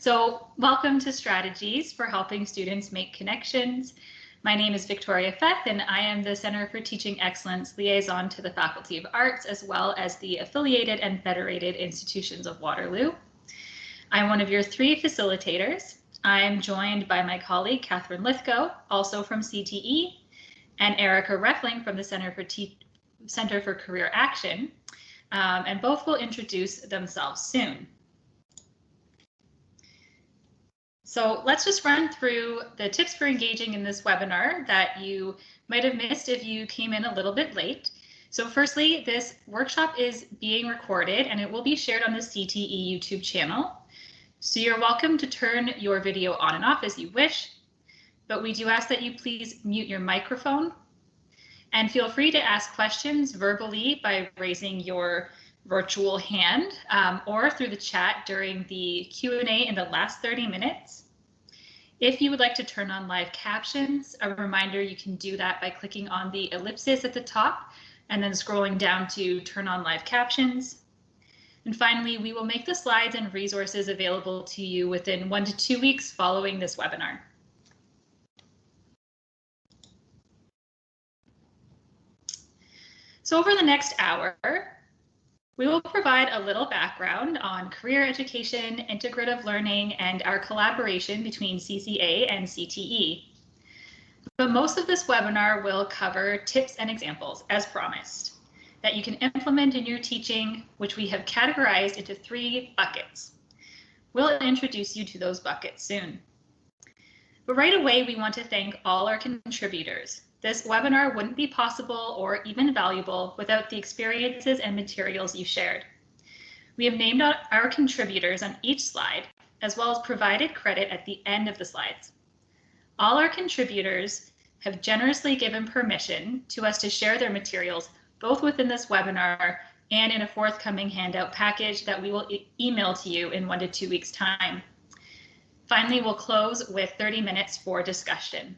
So welcome to Strategies for Helping Students Make Connections. My name is Victoria Feth, and I am the Center for Teaching Excellence Liaison to the Faculty of Arts, as well as the affiliated and federated institutions of Waterloo. I'm one of your three facilitators. I'm joined by my colleague, Catherine Lithgow, also from CTE, and Erica Reffling from the Center for Career Action, and both will introduce themselves soon. So let's just run through the tips for engaging in this webinar that you might have missed if you came in a little bit late. So firstly, this workshop is being recorded and it will be shared on the CTE YouTube channel. So you're welcome to turn your video on and off as you wish, but we do ask that you please mute your microphone and feel free to ask questions verbally by raising your virtual hand or through the chat during the Q&A in the last 30 minutes. If you would like to turn on live captions, a reminder you can do that by clicking on the ellipsis at the top and then scrolling down to turn on live captions. And finally, we will make the slides and resources available to you within 1 to 2 weeks following this webinar. So over the next hour, we will provide a little background on career education, integrative learning, and our collaboration between CCA and CTE. But most of this webinar will cover tips and examples, as promised, that you can implement in your teaching, which we have categorized into 3 buckets. We'll introduce you to those buckets soon. But right away, we want to thank all our contributors. This webinar wouldn't be possible or even valuable without the experiences and materials you shared. We have named out our contributors on each slide, as well as provided credit at the end of the slides. All our contributors have generously given permission to us to share their materials, both within this webinar and in a forthcoming handout package that we will email to you in 1 to 2 weeks' time. Finally, we'll close with 30 minutes for discussion.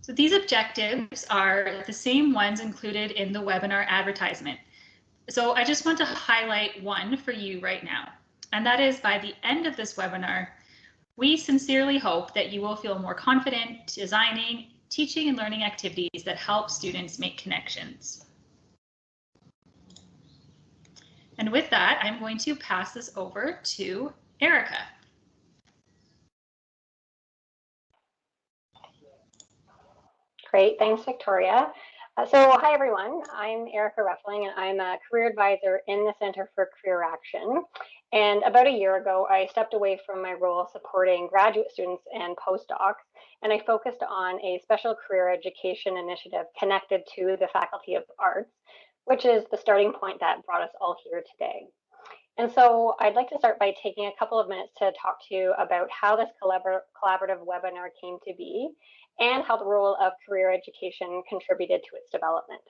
So these objectives are the same ones included in the webinar advertisement. So I just want to highlight one for you right now, and that is by the end of this webinar, we sincerely hope that you will feel more confident designing, teaching, and learning activities that help students make connections. And with that, I'm going to pass this over to Erica. Great, thanks, Victoria. So hi, everyone. I'm Erica Reffling, and I'm a career advisor in the Center for Career Action. And about a year ago, I stepped away from my role supporting graduate students and postdocs, and I focused on a special career education initiative connected to the Faculty of Arts, which is the starting point that brought us all here today. And so I'd like to start by taking a couple of minutes to talk to you about how this collaborative webinar came to be and how the role of career education contributed to its development.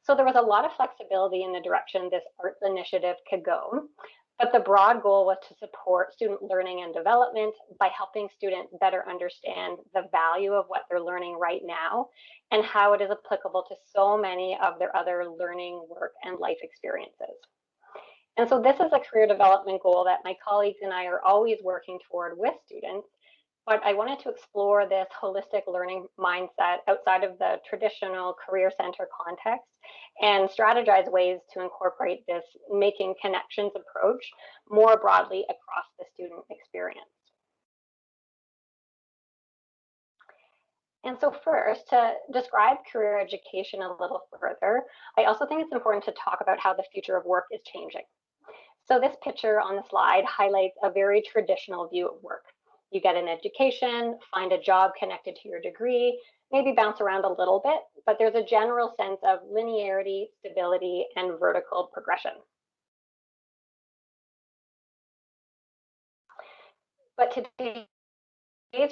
So there was a lot of flexibility in the direction this arts initiative could go, but the broad goal was to support student learning and development by helping students better understand the value of what they're learning right now and how it is applicable to so many of their other learning, work, and life experiences. And so this is a career development goal that my colleagues and I are always working toward with students, but I wanted to explore this holistic learning mindset outside of the traditional career center context and strategize ways to incorporate this making connections approach more broadly across the student experience. And so first, to describe career education a little further, I also think it's important to talk about how the future of work is changing. So this picture on the slide highlights a very traditional view of work. You get an education, find a job connected to your degree, maybe bounce around a little bit, but there's a general sense of linearity, stability, and vertical progression. But today's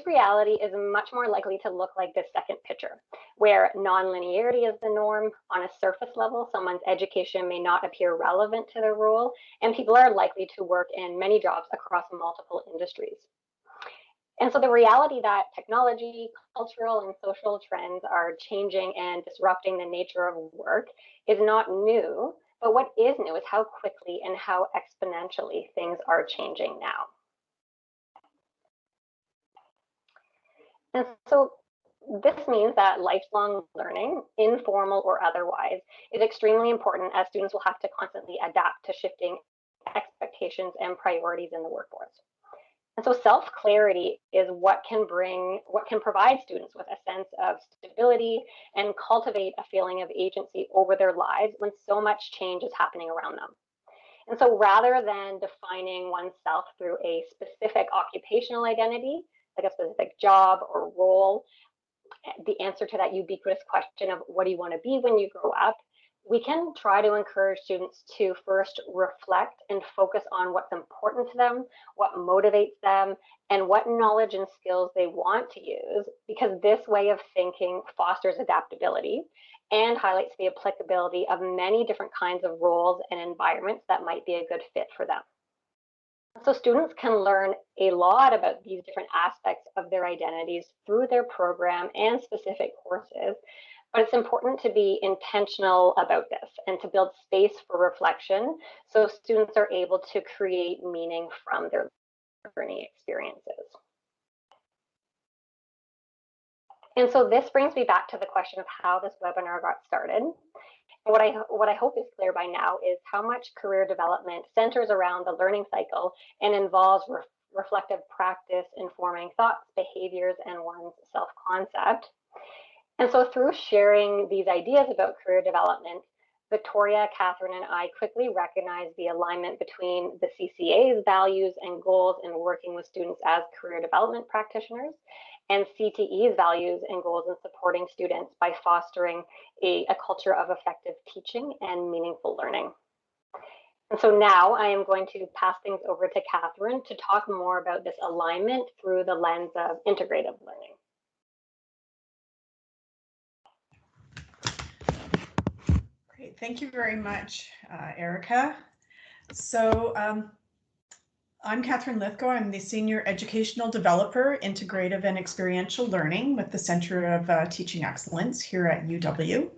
reality is much more likely to look like this second picture, where non-linearity is the norm. On a surface level, someone's education may not appear relevant to their role, and people are likely to work in many jobs across multiple industries. And so the reality that technology, cultural, and social trends are changing and disrupting the nature of work is not new, But what is new is how quickly and how exponentially things are changing now. And so this means that lifelong learning, informal or otherwise, is extremely important, as students will have to constantly adapt to shifting expectations and priorities in the workforce. And so self-clarity is what can provide students with a sense of stability and cultivate a feeling of agency over their lives when so much change is happening around them. And so rather than defining oneself through a specific occupational identity, like a specific job or role, the answer to that ubiquitous question of what do you want to be when you grow up, we can try to encourage students to first reflect and focus on what's important to them, what motivates them, and what knowledge and skills they want to use, because this way of thinking fosters adaptability and highlights the applicability of many different kinds of roles and environments that might be a good fit for them. So students can learn a lot about these different aspects of their identities through their program and specific courses, but it's important to be intentional about this and to build space for reflection so students are able to create meaning from their learning experiences. And so this brings me back to the question of how this webinar got started. What I hope is clear by now is how much career development centers around the learning cycle and involves reflective practice informing thoughts, behaviors, and one's self-concept. And so through sharing these ideas about career development, Victoria, Catherine, and I quickly recognized the alignment between the CCA's values and goals in working with students as career development practitioners and CTE's values and goals in supporting students by fostering a culture of effective teaching and meaningful learning. And so now I am going to pass things over to Catherine to talk more about this alignment through the lens of integrative learning. Great, thank you very much, Erica. So I'm Catherine Lithgow. I'm the Senior Educational Developer, Integrative and Experiential Learning with the Center of Teaching Excellence here at UW.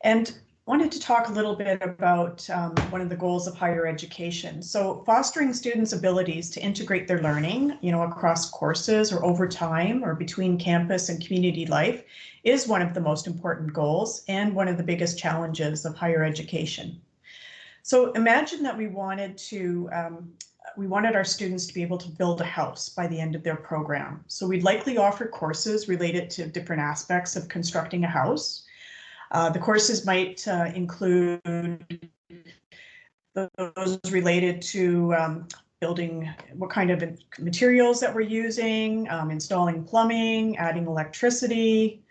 And wanted to talk a little bit about one of the goals of higher education. So fostering students' abilities to integrate their learning, across courses or over time or between campus and community life is one of the most important goals and one of the biggest challenges of higher education. So imagine that we wanted our students to be able to build a house by the end of their program. So we'd likely offer courses related to different aspects of constructing a house. The courses might include those related to building, what kind of materials that we're using, installing plumbing, adding electricity.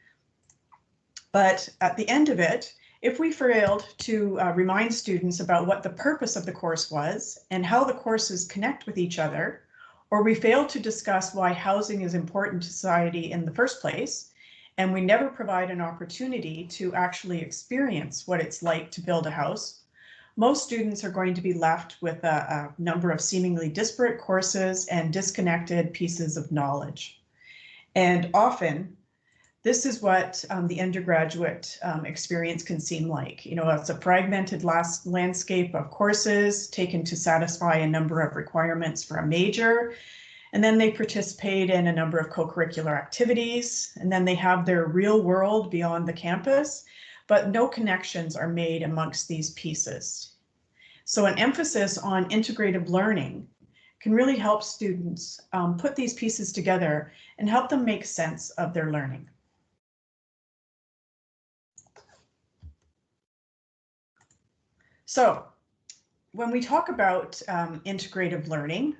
But at the end of it, if we failed to remind students about what the purpose of the course was and how the courses connect with each other, or we failed to discuss why housing is important to society in the first place, and we never provide an opportunity to actually experience what it's like to build a house, most students are going to be left with a number of seemingly disparate courses and disconnected pieces of knowledge. And often, this is what the undergraduate experience can seem like. It's a fragmented landscape of courses taken to satisfy a number of requirements for a major. And then they participate in a number of co-curricular activities. And then they have their real world beyond the campus, but no connections are made amongst these pieces. So an emphasis on integrative learning can really help students put these pieces together and help them make sense of their learning. So when we talk about integrative learning,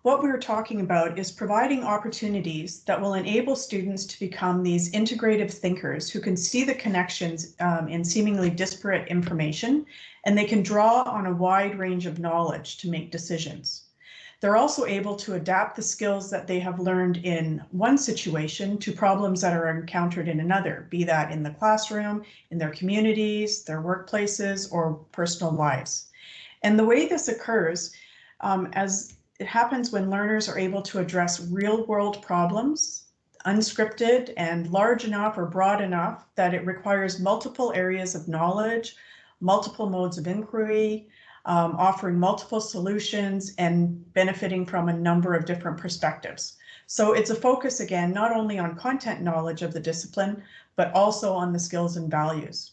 what we're talking about is providing opportunities that will enable students to become these integrative thinkers who can see the connections in seemingly disparate information, and they can draw on a wide range of knowledge to make decisions. They're also able to adapt the skills that they have learned in one situation to problems that are encountered in another, be that in the classroom, in their communities, their workplaces, or personal lives. And the way this occurs, as it happens when learners are able to address real-world problems, unscripted and large enough or broad enough that it requires multiple areas of knowledge, multiple modes of inquiry, offering multiple solutions and benefiting from a number of different perspectives. So it's a focus, again, not only on content knowledge of the discipline, but also on the skills and values.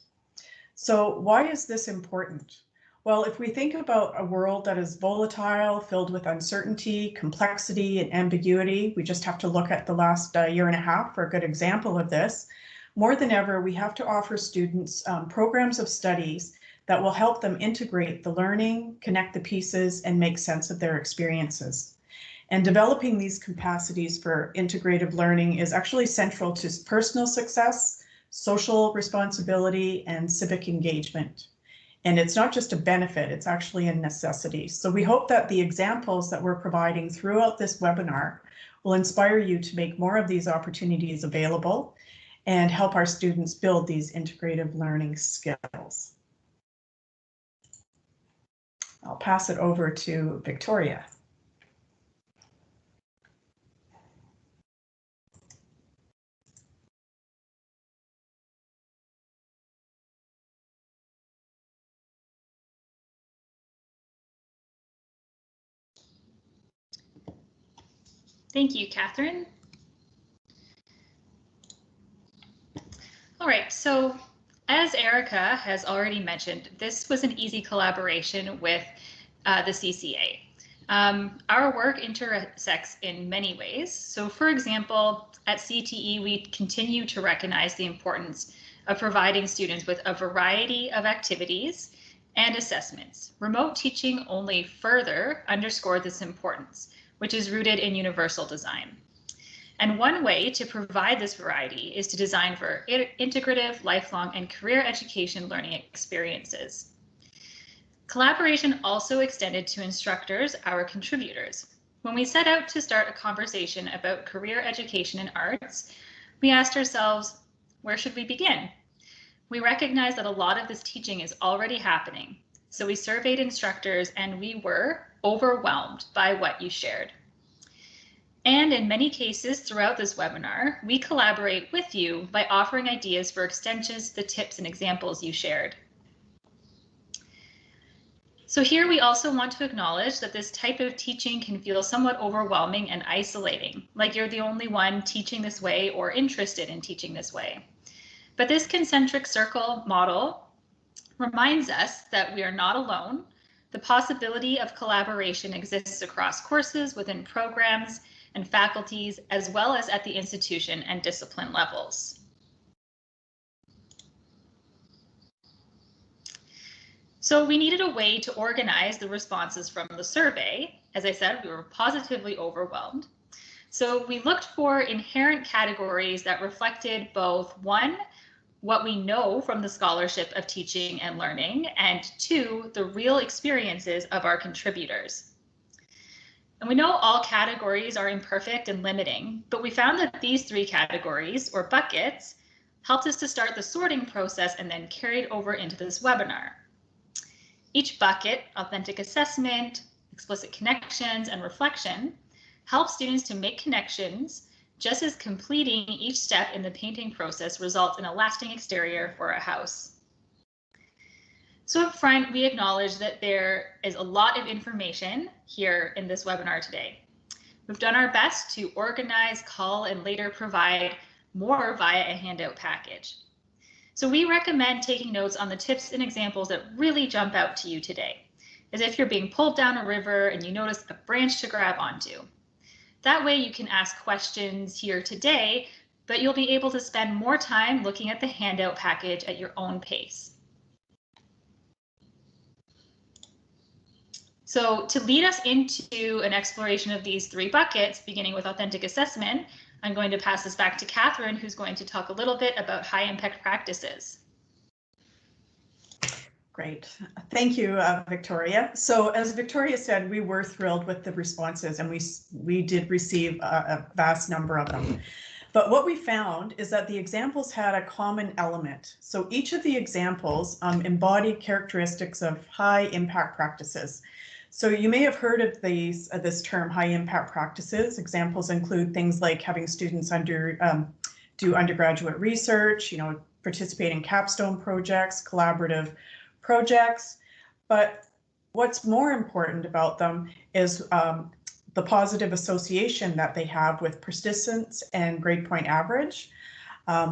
So why is this important? Well, if we think about a world that is volatile, filled with uncertainty, complexity, and ambiguity, we just have to look at the last year and a half for a good example of this. More than ever, we have to offer students programs of studies that will help them integrate the learning, connect the pieces, and make sense of their experiences. And developing these capacities for integrative learning is actually central to personal success, social responsibility, and civic engagement. And it's not just a benefit, it's actually a necessity. So we hope that the examples that we're providing throughout this webinar will inspire you to make more of these opportunities available and help our students build these integrative learning skills. I'll pass it over to Victoria. Thank you, Catherine. All right, so as Erica has already mentioned, this was an easy collaboration with the CCA. Our work intersects in many ways. So for example, at CTE, we continue to recognize the importance of providing students with a variety of activities and assessments. Remote teaching only further underscored this importance, which is rooted in universal design. And one way to provide this variety is to design for integrative, lifelong, and career education learning experiences. Collaboration also extended to instructors, our contributors. When we set out to start a conversation about career education in arts, we asked ourselves, where should we begin? We recognized that a lot of this teaching is already happening. So we surveyed instructors and we were overwhelmed by what you shared. And in many cases throughout this webinar, we collaborate with you by offering ideas for extensions to the tips and examples you shared. So here we also want to acknowledge that this type of teaching can feel somewhat overwhelming and isolating, like you're the only one teaching this way or interested in teaching this way. But this concentric circle model reminds us that we are not alone. The possibility of collaboration exists across courses, within programs, and faculties, as well as at the institution and discipline levels. So we needed a way to organize the responses from the survey. As I said, we were positively overwhelmed. So we looked for inherent categories that reflected both, one, what we know from the scholarship of teaching and learning, and two, the real experiences of our contributors. And we know all categories are imperfect and limiting, but we found that these three categories, or buckets, helped us to start the sorting process and then carried over into this webinar. Each bucket, authentic assessment, explicit connections, and reflection, helps students to make connections, just as completing each step in the painting process results in a lasting exterior for a house. So up front, we acknowledge that there is a lot of information here in this webinar today. We've done our best to organize, cull, and later provide more via a handout package. So we recommend taking notes on the tips and examples that really jump out to you today, as if you're being pulled down a river and you notice a branch to grab onto. That way you can ask questions here today, but you'll be able to spend more time looking at the handout package at your own pace. So to lead us into an exploration of these three buckets, beginning with authentic assessment, I'm going to pass this back to Catherine, who's going to talk a little bit about high impact practices. Great. Thank you, Victoria. So as Victoria said, we were thrilled with the responses and we did receive a vast number of them. But what we found is that the examples had a common element. So each of the examples embodied characteristics of high impact practices. So you may have heard of this term, high impact practices. Examples include things like having students do undergraduate research, participate in capstone projects, collaborative projects, but what's more important about them is the positive association that they have with persistence and grade point average.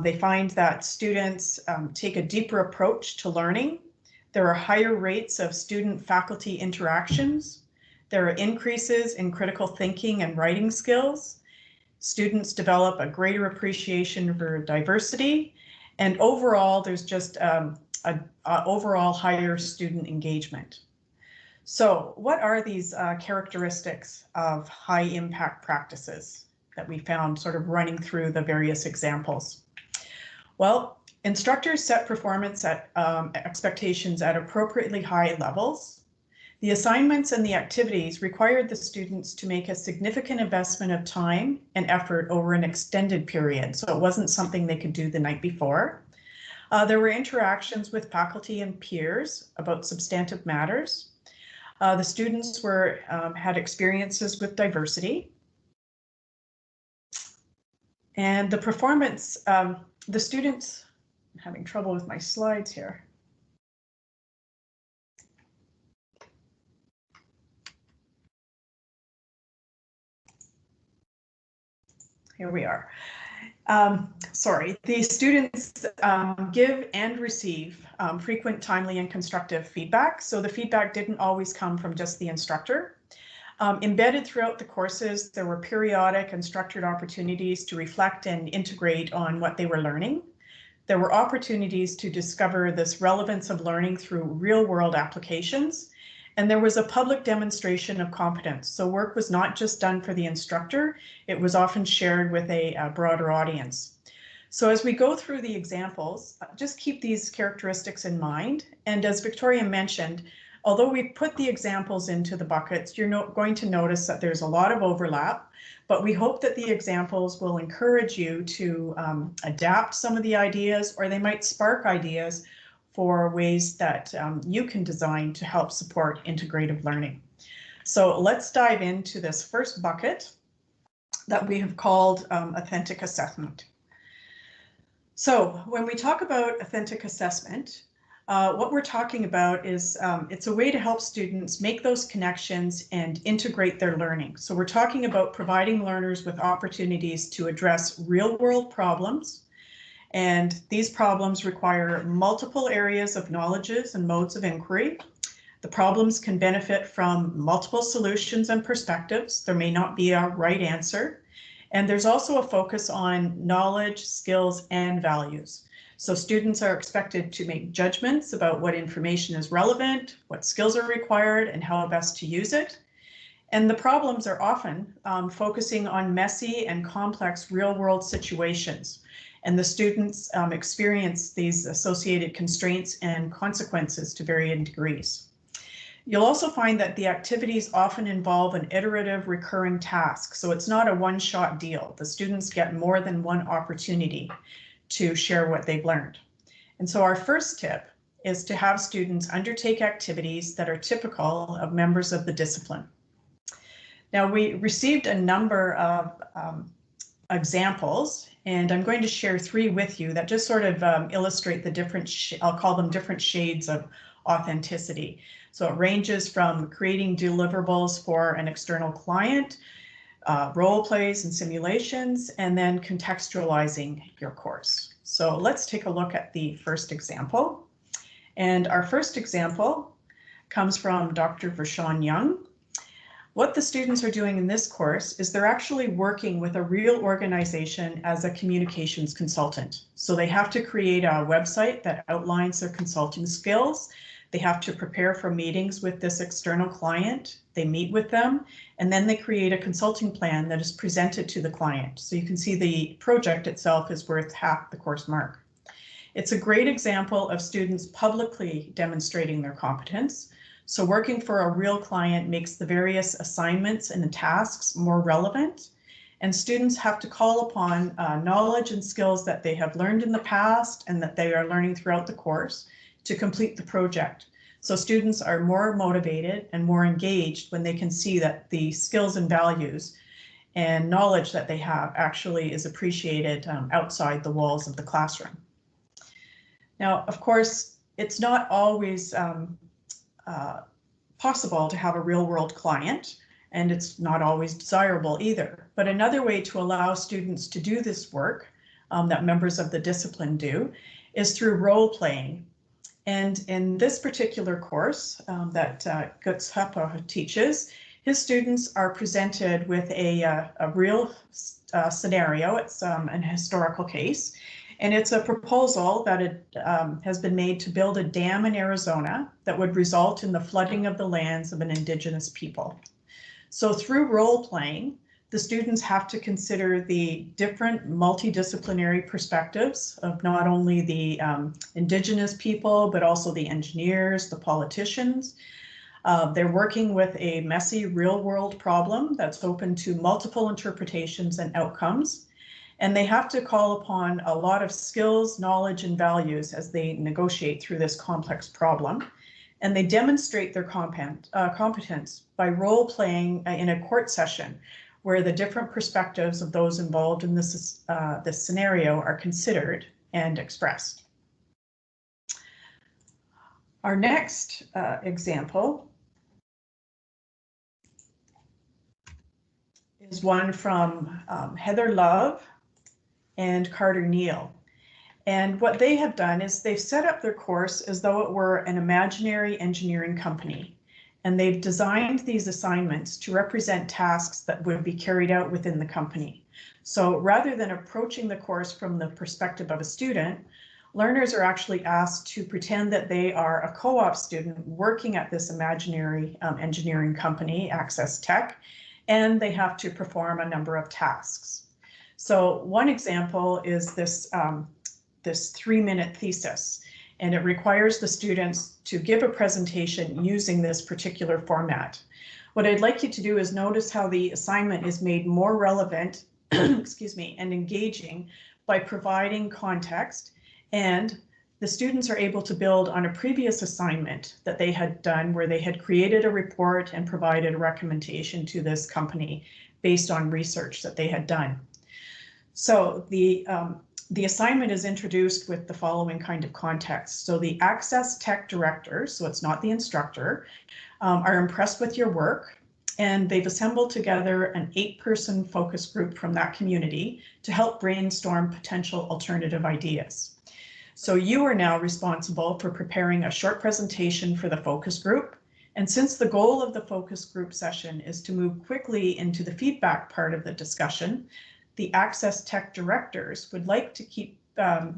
They find that students take a deeper approach to learning. There are higher rates of student-faculty interactions. There are increases in critical thinking and writing skills. Students develop a greater appreciation for diversity. And overall, there's just overall higher student engagement. So what are these characteristics of high impact practices that we found sort of running through the various examples? Well, instructors set performance at expectations at appropriately high levels. The assignments and the activities required the students to make a significant investment of time and effort over an extended period, so it wasn't something they could do the night before. There were interactions with faculty and peers about substantive matters. The students had experiences with diversity. And the performance, the students, I'm having trouble with my slides here. Here we are. Sorry, the students give and receive frequent, timely, and constructive feedback. So the feedback didn't always come from just the instructor. Embedded throughout the courses, there were periodic and structured opportunities to reflect and integrate on what they were learning. There were opportunities to discover this relevance of learning through real-world applications. And there was a public demonstration of competence. So work was not just done for the instructor, it was often shared with a broader audience. So as we go through the examples, just keep these characteristics in mind. And as Victoria mentioned, although we put the examples into the buckets, you're going to notice that there's a lot of overlap, but we hope that the examples will encourage you to adapt some of the ideas, or they might spark ideas for ways that you can design to help support integrative learning. So let's dive into this first bucket that we have called authentic assessment. So when we talk about authentic assessment, what we're talking about is it's a way to help students make those connections and integrate their learning. So we're talking about providing learners with opportunities to address real-world problems. And these problems require multiple areas of knowledges and modes of inquiry. The problems can benefit from multiple solutions and perspectives. There may not be a right answer. And there's also a focus on knowledge, skills, and values. So students are expected to make judgments about what information is relevant, what skills are required, and how best to use it. And the problems are often focusing on messy and complex real-world situations. And the students experience these associated constraints and consequences to varying degrees. You'll also find that the activities often involve an iterative recurring task. So it's not a one-shot deal. The students get more than one opportunity to share what they've learned. And so our first tip is to have students undertake activities that are typical of members of the discipline. Now, we received a number of examples, and I'm going to share 3 with you that just sort of illustrate the different, I'll call them different shades of authenticity. So it ranges from creating deliverables for an external client, role plays and simulations, and then contextualizing your course. So let's take a look at the first example. And our first example comes from Dr. Vershawn Young. What the students are doing in this course is they're actually working with a real organization as a communications consultant. So they have to create a website that outlines their consulting skills. They have to prepare for meetings with this external client. They meet with them, and then they create a consulting plan that is presented to the client. So you can see the project itself is worth half the course mark. It's a great example of students publicly demonstrating their competence. So working for a real client makes the various assignments and the tasks more relevant, and students have to call upon knowledge and skills that they have learned in the past and that they are learning throughout the course to complete the project. So students are more motivated and more engaged when they can see that the skills and values and knowledge that they have actually is appreciated outside the walls of the classroom. Now, of course, it's not always possible to have a real-world client, and it's not always desirable either. But another way to allow students to do this work that members of the discipline do is through role-playing. And in this particular course that Guts Huppa teaches, his students are presented with a real scenario. It's an historical case, and it's a proposal that has been made to build a dam in Arizona that would result in the flooding of the lands of an Indigenous people. So through role-playing, the students have to consider the different multidisciplinary perspectives of not only the Indigenous people, but also the engineers, the politicians. They're working with a messy real-world problem that's open to multiple interpretations and outcomes. And they have to call upon a lot of skills, knowledge, and values as they negotiate through this complex problem. And they demonstrate their competence by role-playing in a court session where the different perspectives of those involved in this scenario are considered and expressed. Our next example is one from Heather Love and Carter Neal. And what they have done is they've set up their course as though it were an imaginary engineering company. And they've designed these assignments to represent tasks that would be carried out within the company. So rather than approaching the course from the perspective of a student, learners are actually asked to pretend that they are a co-op student working at this imaginary engineering company, Access Tech, and they have to perform a number of tasks. So one example is this 3-minute thesis, and it requires the students to give a presentation using this particular format. What I'd like you to do is notice how the assignment is made more relevant, excuse me, and engaging by providing context, and the students are able to build on a previous assignment that they had done where they had created a report and provided a recommendation to this company based on research that they had done. So the assignment is introduced with the following kind of context. So the Access Tech directors, so it's not the instructor, are impressed with your work, and they've assembled together an 8-person focus group from that community to help brainstorm potential alternative ideas. So you are now responsible for preparing a short presentation for the focus group. And since the goal of the focus group session is to move quickly into the feedback part of the discussion, the Access Tech directors would like to keep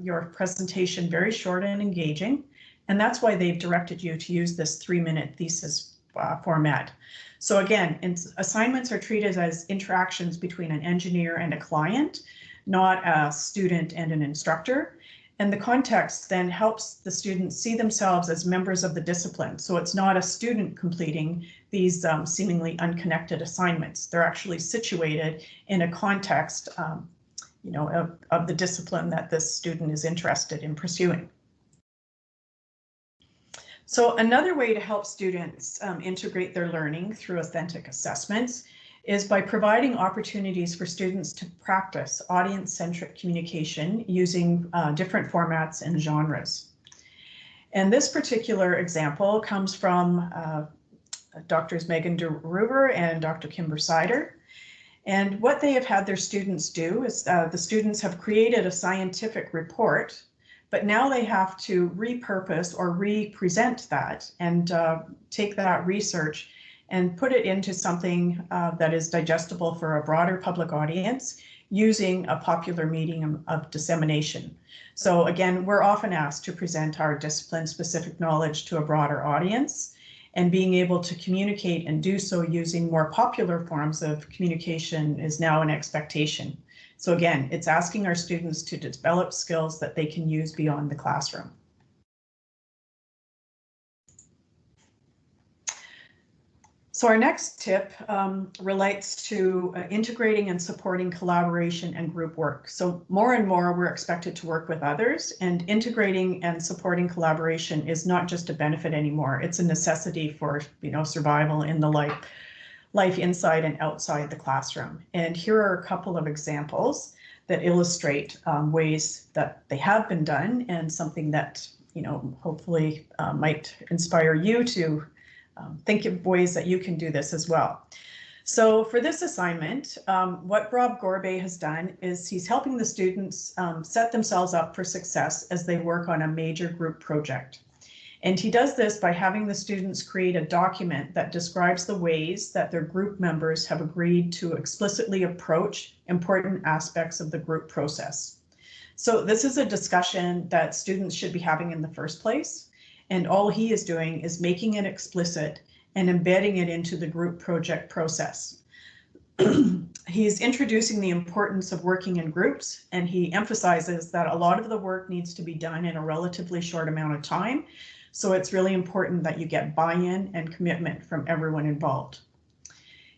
your presentation very short and engaging, and that's why they've directed you to use this 3-minute thesis format. So again, assignments are treated as interactions between an engineer and a client, not a student and an instructor. And the context then helps the students see themselves as members of the discipline. So it's not a student completing these seemingly unconnected assignments. They're actually situated in a context, of the discipline that this student is interested in pursuing. So another way to help students integrate their learning through authentic assessments is by providing opportunities for students to practice audience-centric communication using different formats and genres. And this particular example comes from Drs. Megan DeRuber and Dr. Kimber Sider. And what they have had their students do is the students have created a scientific report, but now they have to repurpose or represent that and take that research and put it into something that is digestible for a broader public audience using a popular medium of dissemination. So again, we're often asked to present our discipline-specific knowledge to a broader audience, and being able to communicate and do so using more popular forms of communication is now an expectation. So again, it's asking our students to develop skills that they can use beyond the classroom. So our next tip relates to integrating and supporting collaboration and group work. So more and more we're expected to work with others, and integrating and supporting collaboration is not just a benefit anymore. It's a necessity for survival in the life inside and outside the classroom. And here are a couple of examples that illustrate ways that they have been done and something that hopefully might inspire you to think of ways that you can do this as well. So for this assignment, what Rob Gorbet has done is he's helping the students set themselves up for success as they work on a major group project. And he does this by having the students create a document that describes the ways that their group members have agreed to explicitly approach important aspects of the group process. So this is a discussion that students should be having in the first place. And all he is doing is making it explicit and embedding it into the group project process. He's introducing the importance of working in groups, and he emphasizes that a lot of the work needs to be done in a relatively short amount of time. So it's really important that you get buy-in and commitment from everyone involved.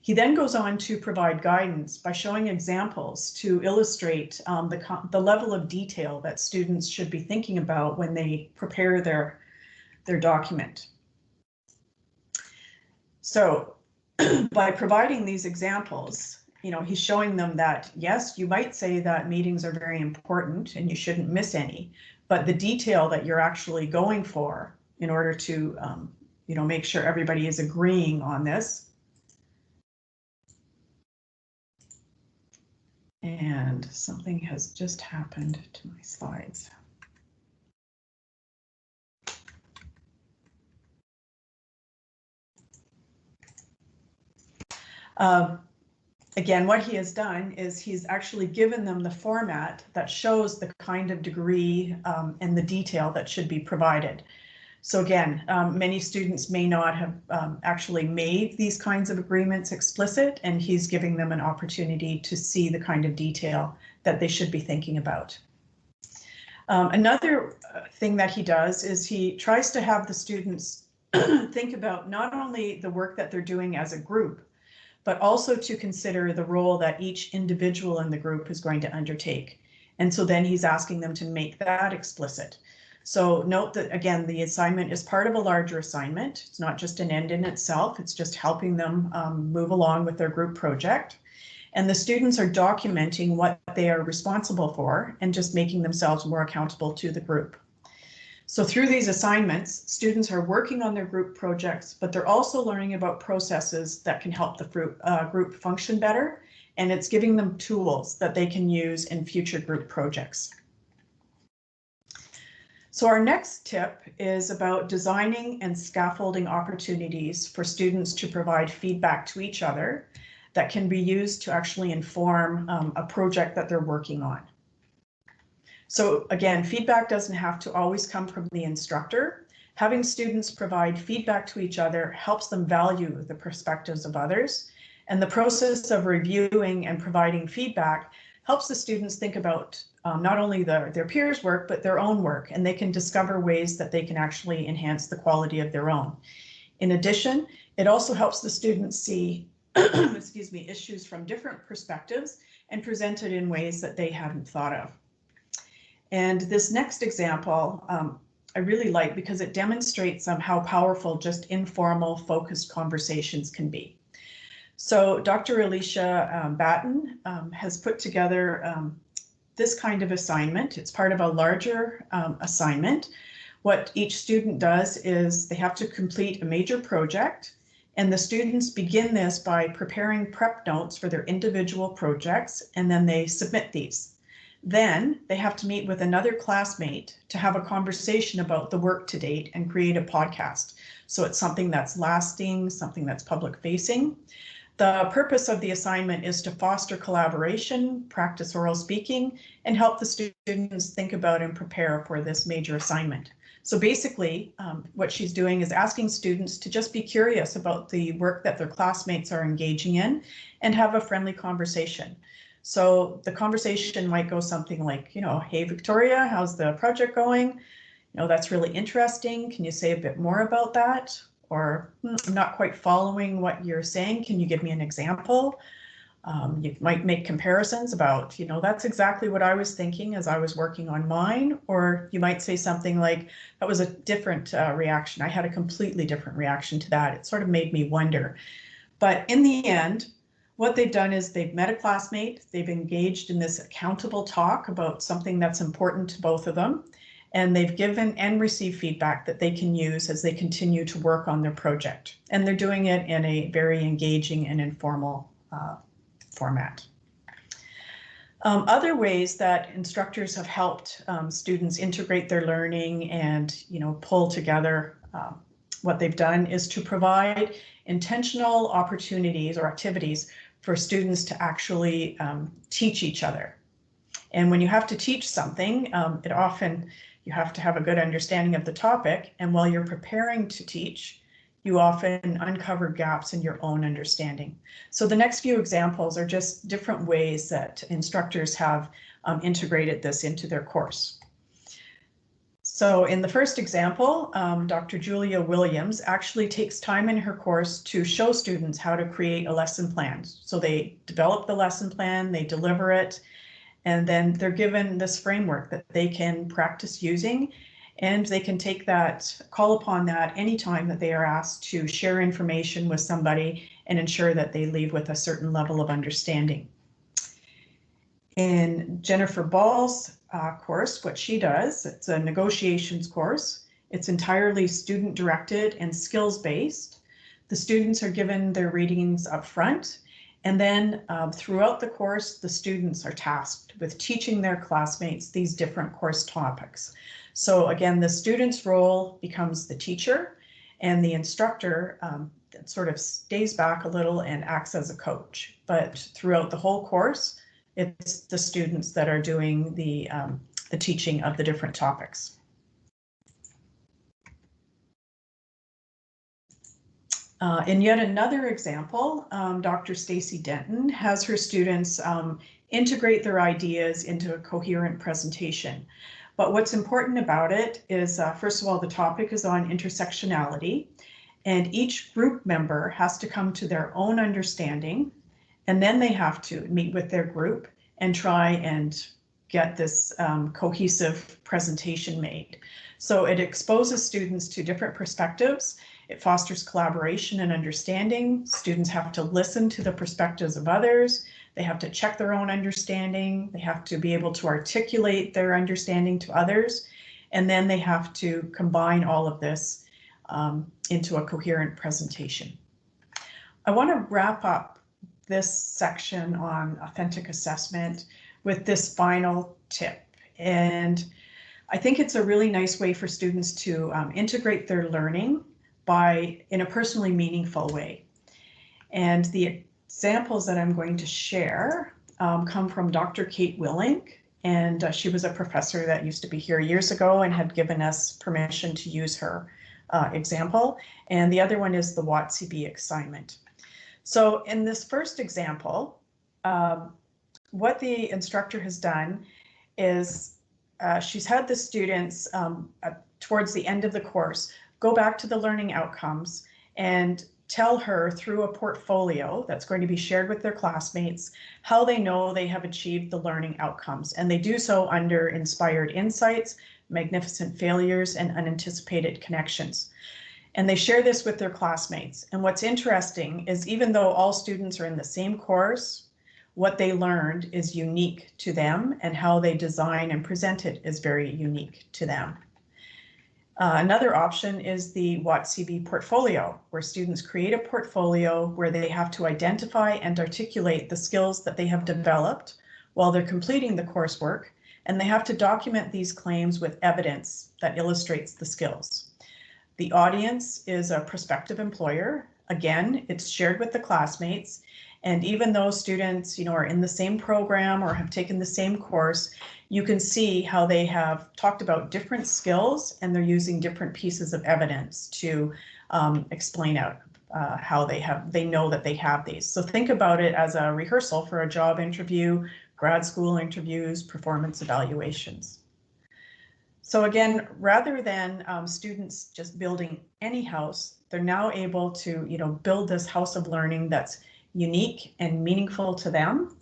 He then goes on to provide guidance by showing examples to illustrate the level of detail that students should be thinking about when they prepare their document. So by providing these examples, he's showing them that, yes, you might say that meetings are very important and you shouldn't miss any, but the detail that you're actually going for in order to, make sure everybody is agreeing on this. And something has just happened to my slides. Again, what he has done is he's actually given them the format that shows the kind of degree and the detail that should be provided. So again, many students may not have actually made these kinds of agreements explicit, and he's giving them an opportunity to see the kind of detail that they should be thinking about. Another thing that he does is he tries to have the students think about not only the work that they're doing as a group, but also to consider the role that each individual in the group is going to undertake. And so then he's asking them to make that explicit. So note that, again, the assignment is part of a larger assignment. It's not just an end in itself. It's just helping them move along with their group project. And the students are documenting what they are responsible for and just making themselves more accountable to the group. So through these assignments, students are working on their group projects, but they're also learning about processes that can help the group function better. And it's giving them tools that they can use in future group projects. So our next tip is about designing and scaffolding opportunities for students to provide feedback to each other that can be used to actually inform a project that they're working on. So again, feedback doesn't have to always come from the instructor. Having students provide feedback to each other helps them value the perspectives of others. And the process of reviewing and providing feedback helps the students think about not only their peers' work, but their own work, and they can discover ways that they can actually enhance the quality of their own. In addition, it also helps the students see issues from different perspectives and present it in ways that they hadn't thought of. And this next example I really like because it demonstrates how powerful just informal, focused conversations can be. So Dr. Alicia Batten has put together this kind of assignment. It's part of a larger assignment. What each student does is they have to complete a major project, and the students begin this by preparing prep notes for their individual projects, and then they submit these. Then they have to meet with another classmate to have a conversation about the work to date and create a podcast. So it's something that's lasting, something that's public facing. The purpose of the assignment is to foster collaboration, practice oral speaking, and help the students think about and prepare for this major assignment. So basically, what she's doing is asking students to just be curious about the work that their classmates are engaging in and have a friendly conversation. So the conversation might go something like, hey, Victoria, how's the project going? That's really interesting. Can you say a bit more about that? Or I'm not quite following what you're saying. Can you give me an example? You might make comparisons about, that's exactly what I was thinking as I was working on mine. Or you might say something like, that was a different reaction. I had a completely different reaction to that. It sort of made me wonder. But in the end, what they've done is they've met a classmate. They've engaged in this accountable talk about something that's important to both of them. and they've given and received feedback that they can use as they continue to work on their project. And they're doing it in a very engaging and informal format. Other ways that instructors have helped students integrate their learning and pull together what they've done is to provide intentional opportunities or activities for students to actually teach each other. And when you have to teach something, you have to have a good understanding of the topic. And while you're preparing to teach, you often uncover gaps in your own understanding. So the next few examples are just different ways that instructors have integrated this into their course. So in the first example, Dr. Julia Williams actually takes time in her course to show students how to create a lesson plan. So they develop the lesson plan, they deliver it, and then they're given this framework that they can practice using, and they can call upon that anytime that they are asked to share information with somebody and ensure that they leave with a certain level of understanding. In Jennifer Ball's course, what she does, it's a negotiations course. It's entirely student directed and skills based. The students are given their readings up front, and then throughout the course, the students are tasked with teaching their classmates these different course topics. So again, the student's role becomes the teacher, and the instructor sort of stays back a little and acts as a coach. But throughout the whole course, it's the students that are doing the teaching of the different topics. In yet another example, Dr. Stacy Denton has her students integrate their ideas into a coherent presentation. But what's important about it is, first of all, the topic is on intersectionality, and each group member has to come to their own understanding, and then they have to meet with their group and try and get this cohesive presentation made. So it exposes students to different perspectives. It fosters collaboration and understanding. Students have to listen to the perspectives of others. They have to check their own understanding. They have to be able to articulate their understanding to others. And then they have to combine all of this into a coherent presentation. I want to wrap up this section on authentic assessment with this final tip. And I think it's a really nice way for students to integrate their learning in a personally meaningful way. And the examples that I'm going to share come from Dr. Kate Willink, and she was a professor that used to be here years ago and had given us permission to use her example. And the other one is the WOTCB assignment. So in this first example, what the instructor has done is she's had the students towards the end of the course go back to the learning outcomes and tell her through a portfolio that's going to be shared with their classmates how they know they have achieved the learning outcomes. And they do so under inspired insights, magnificent failures, and unanticipated connections. And they share this with their classmates. And what's interesting is even though all students are in the same course, what they learned is unique to them, and how they design and present it is very unique to them. Another option is the WOTCB portfolio, where students create a portfolio where they have to identify and articulate the skills that they have developed while they're completing the coursework, and they have to document these claims with evidence that illustrates the skills. The audience is a prospective employer. Again, it's shared with the classmates. And even though students, are in the same program or have taken the same course, you can see how they have talked about different skills, and they're using different pieces of evidence to explain out how they know that they have these. So think about it as a rehearsal for a job interview, grad school interviews, performance evaluations. So again, rather than students just building any house, they're now able to, build this house of learning that's unique and meaningful to them.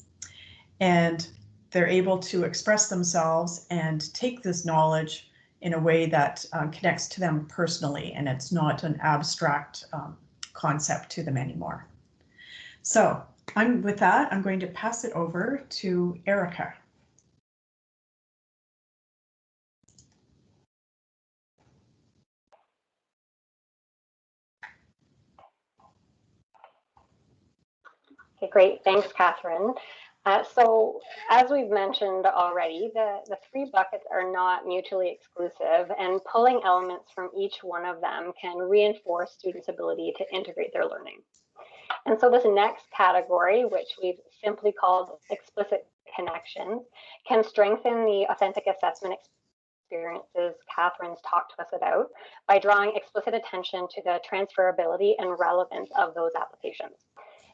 And they're able to express themselves and take this knowledge in a way that connects to them personally, and it's not an abstract concept to them anymore. So with that, I'm going to pass it over to Erica. Okay, great. Thanks, Catherine. So as we've mentioned already, the three buckets are not mutually exclusive, and pulling elements from each one of them can reinforce students' ability to integrate their learning. And so this next category, which we've simply called explicit connections, can strengthen the authentic assessment experiences Catherine's talked to us about by drawing explicit attention to the transferability and relevance of those applications.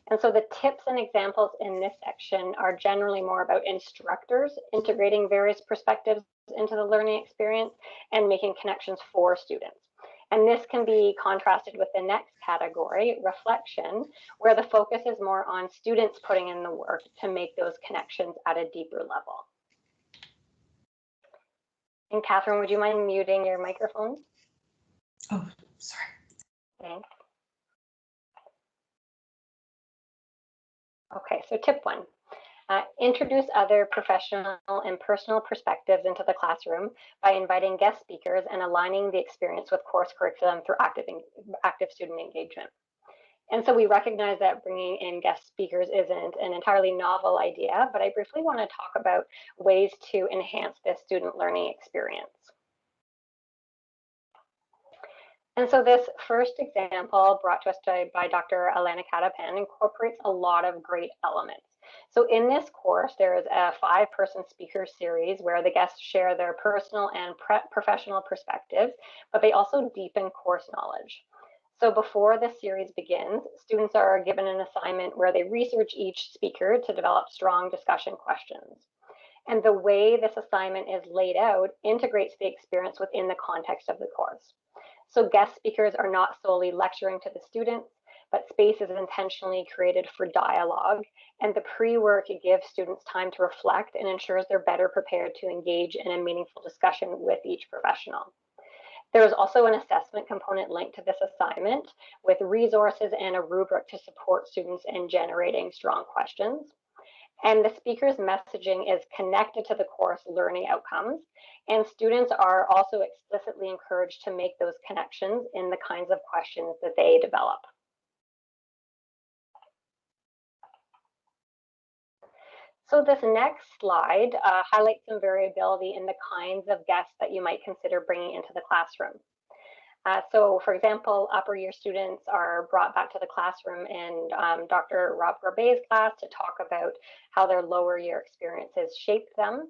And so the tips and examples in this section are generally more about instructors integrating various perspectives into the learning experience and making connections for students. And this can be contrasted with the next category, reflection, where the focus is more on students putting in the work to make those connections at a deeper level. And Catherine, would you mind muting your microphone? Oh, sorry. Thanks. Okay, so tip one, introduce other professional and personal perspectives into the classroom by inviting guest speakers and aligning the experience with course curriculum through active student engagement. And so we recognize that bringing in guest speakers isn't an entirely novel idea, but I briefly want to talk about ways to enhance this student learning experience. And so this first example brought to us by Dr. Alana Katapan incorporates a lot of great elements. So in this course, there is a 5-person speaker series where the guests share their personal and professional perspectives, but they also deepen course knowledge. So before the series begins, students are given an assignment where they research each speaker to develop strong discussion questions. And the way this assignment is laid out integrates the experience within the context of the course. So guest speakers are not solely lecturing to the students, but space is intentionally created for dialogue, and the pre-work gives students time to reflect and ensures they're better prepared to engage in a meaningful discussion with each professional. There is also an assessment component linked to this assignment with resources and a rubric to support students in generating strong questions. And the speaker's messaging is connected to the course learning outcomes, and students are also explicitly encouraged to make those connections in the kinds of questions that they develop. So this next slide highlights some variability in the kinds of guests that you might consider bringing into the classroom. So for example, upper year students are brought back to the classroom in Dr. Rob Grabet's class to talk about how their lower year experiences shaped them.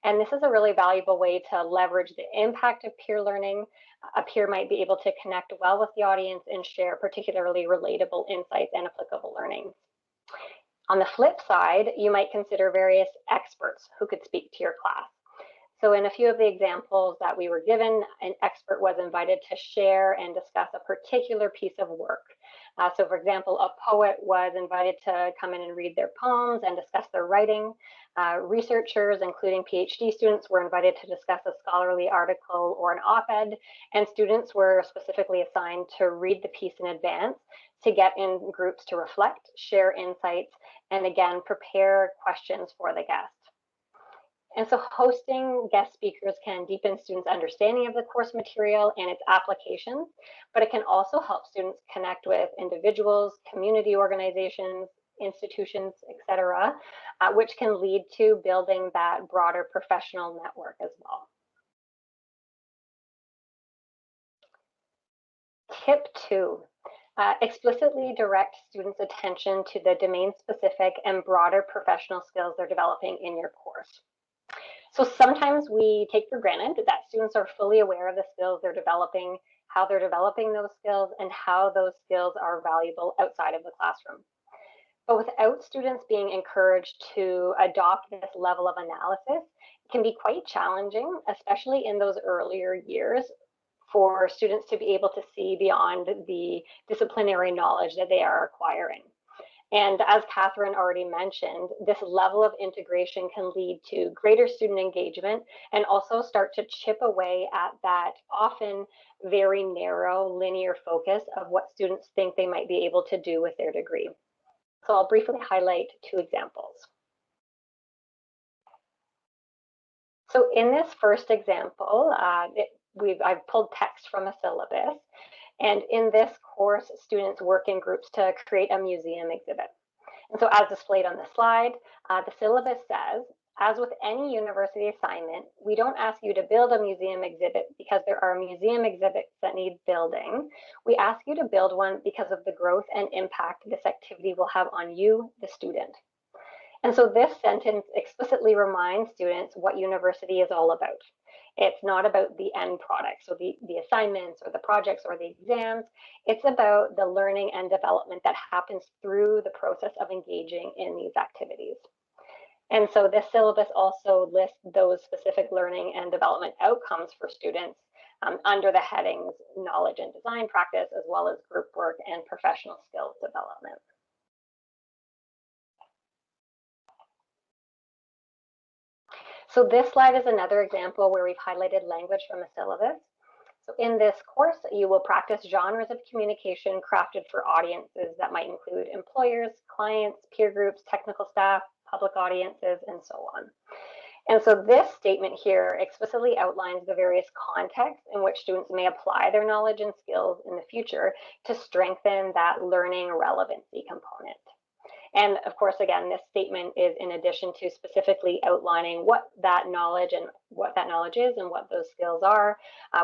And this is a really valuable way to leverage the impact of peer learning. A peer might be able to connect well with the audience and share particularly relatable insights and applicable learning. On the flip side, you might consider various experts who could speak to your class. So in a few of the examples that we were given, an expert was invited to share and discuss a particular piece of work. So for example, a poet was invited to come in and read their poems and discuss their writing. Researchers, including PhD students, were invited to discuss a scholarly article or an op-ed, and students were specifically assigned to read the piece in advance to get in groups to reflect, share insights, and again, prepare questions for the guest. And so hosting guest speakers can deepen students' understanding of the course material and its applications, but it can also help students connect with individuals, community organizations, institutions, etc., which can lead to building that broader professional network as well. Tip 2. Explicitly direct students' attention to the domain-specific and broader professional skills they're developing in your course. So sometimes we take for granted that students are fully aware of the skills they're developing, how they're developing those skills, and how those skills are valuable outside of the classroom. But without students being encouraged to adopt this level of analysis, it can be quite challenging, especially in those earlier years, for students to be able to see beyond the disciplinary knowledge that they are acquiring. And as Catherine already mentioned, this level of integration can lead to greater student engagement and also start to chip away at that often very narrow linear focus of what students think they might be able to do with their degree. So I'll briefly highlight 2 examples. So in this first example, I've pulled text from a syllabus. And in this course, students work in groups to create a museum exhibit. And so as displayed on the slide, the syllabus says, as with any university assignment, we don't ask you to build a museum exhibit because there are museum exhibits that need building. We ask you to build one because of the growth and impact this activity will have on you, the student. And so this sentence explicitly reminds students what university is all about. It's not about the end product, so the assignments or the projects or the exams. It's about the learning and development that happens through the process of engaging in these activities. And so this syllabus also lists those specific learning and development outcomes for students under the headings knowledge and design practice, as well as group work and professional skills development. So this slide is another example where we've highlighted language from a syllabus. So in this course, you will practice genres of communication crafted for audiences that might include employers, clients, peer groups, technical staff, public audiences, and so on. And so this statement here explicitly outlines the various contexts in which students may apply their knowledge and skills in the future to strengthen that learning relevancy component. And of course, again, this statement is in addition to specifically outlining what that knowledge is and what those skills are,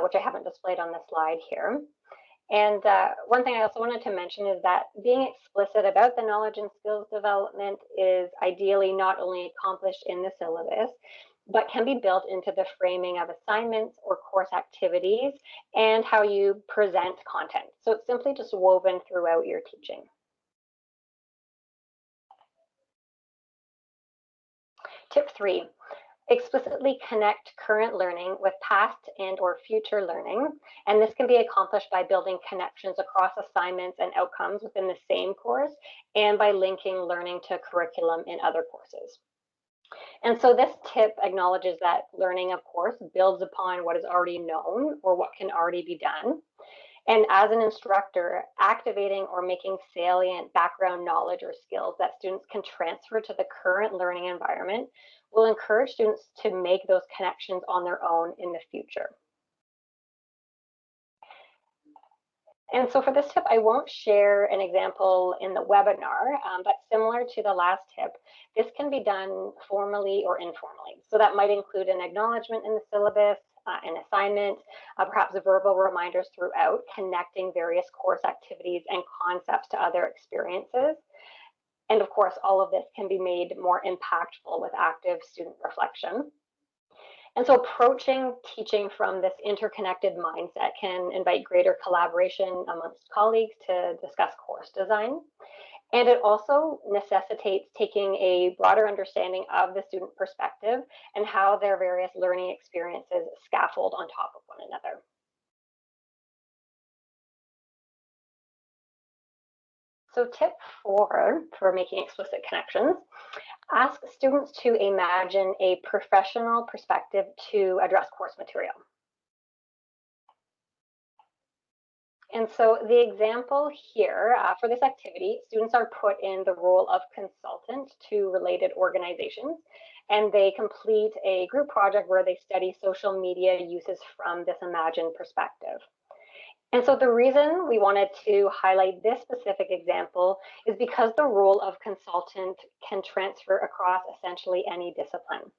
which I haven't displayed on the slide here. And one thing I also wanted to mention is that being explicit about the knowledge and skills development is ideally not only accomplished in the syllabus, but can be built into the framing of assignments or course activities and how you present content. So it's simply just woven throughout your teaching. Tip 3, explicitly connect current learning with past and or future learning. And this can be accomplished by building connections across assignments and outcomes within the same course and by linking learning to curriculum in other courses. And so this tip acknowledges that learning, of course, builds upon what is already known or what can already be done. And as an instructor, activating or making salient background knowledge or skills that students can transfer to the current learning environment will encourage students to make those connections on their own in the future. And so for this tip, I won't share an example in the webinar, but similar to the last tip, this can be done formally or informally. So that might include an acknowledgement in the syllabus, an assignment, perhaps verbal reminders throughout, connecting various course activities and concepts to other experiences. And of course, all of this can be made more impactful with active student reflection. And so approaching teaching from this interconnected mindset can invite greater collaboration amongst colleagues to discuss course design. And it also necessitates taking a broader understanding of the student perspective and how their various learning experiences scaffold on top of one another. So tip 4 for making explicit connections, ask students to imagine a professional perspective to address course material. And so the example here for this activity, students are put in the role of consultant to related organizations, and they complete a group project where they study social media uses from this imagined perspective. And so the reason we wanted to highlight this specific example is because the role of consultant can transfer across essentially any discipline.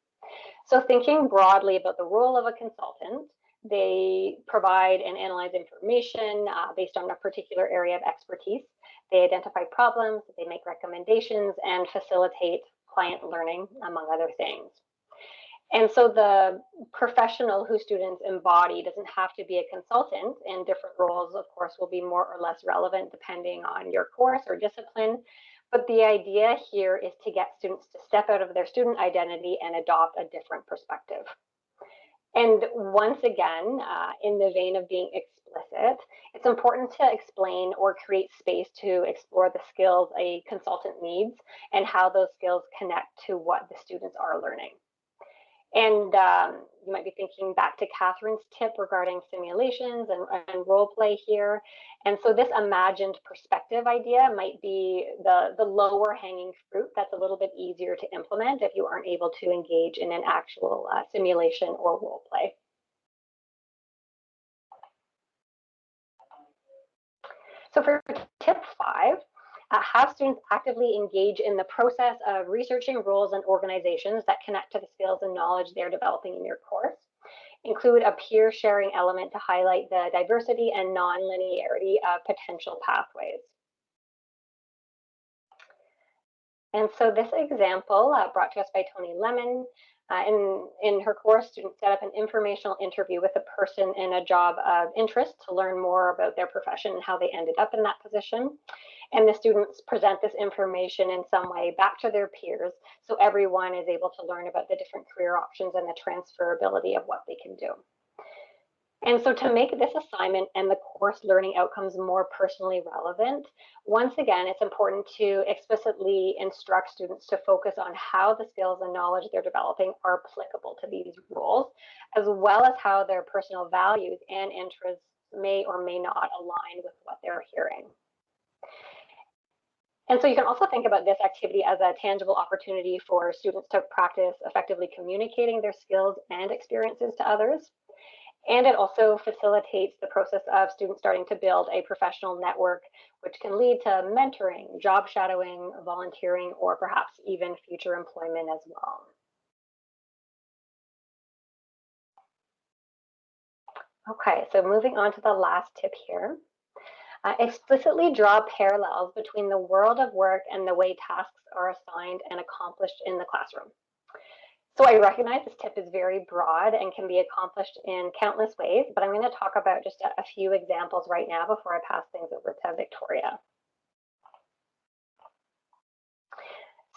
So thinking broadly about the role of a consultant, they provide and analyze information based on a particular area of expertise. They identify problems, they make recommendations, and facilitate client learning, among other things. And so the professional who students embody doesn't have to be a consultant, and different roles, of course, will be more or less relevant depending on your course or discipline. But the idea here is to get students to step out of their student identity and adopt a different perspective. And once again, in the vein of being explicit, it's important to explain or create space to explore the skills a consultant needs and how those skills connect to what the students are learning. And you might be thinking back to Catherine's tip regarding simulations and role play here. And so this imagined perspective idea might be the lower hanging fruit that's a little bit easier to implement if you aren't able to engage in an actual simulation or role play. So for tip 5, Have students actively engage in the process of researching roles and organizations that connect to the skills and knowledge they're developing in your course. Include a peer sharing element to highlight the diversity and non-linearity of potential pathways. And so this example brought to us by Tony Lemon. In her course, students set up an informational interview with a person in a job of interest to learn more about their profession and how they ended up in that position. And the students present this information in some way back to their peers, so everyone is able to learn about the different career options and the transferability of what they can do. And so to make this assignment and the course learning outcomes more personally relevant, once again, it's important to explicitly instruct students to focus on how the skills and knowledge they're developing are applicable to these roles, as well as how their personal values and interests may or may not align with what they're hearing. And so you can also think about this activity as a tangible opportunity for students to practice effectively communicating their skills and experiences to others. And it also facilitates the process of students starting to build a professional network, which can lead to mentoring, job shadowing, volunteering, or perhaps even future employment as well. Okay, so moving on to the last tip here. Explicitly draw parallels between the world of work and the way tasks are assigned and accomplished in the classroom. So I recognize this tip is very broad and can be accomplished in countless ways, but I'm going to talk about just a few examples right now before I pass things over to Victoria.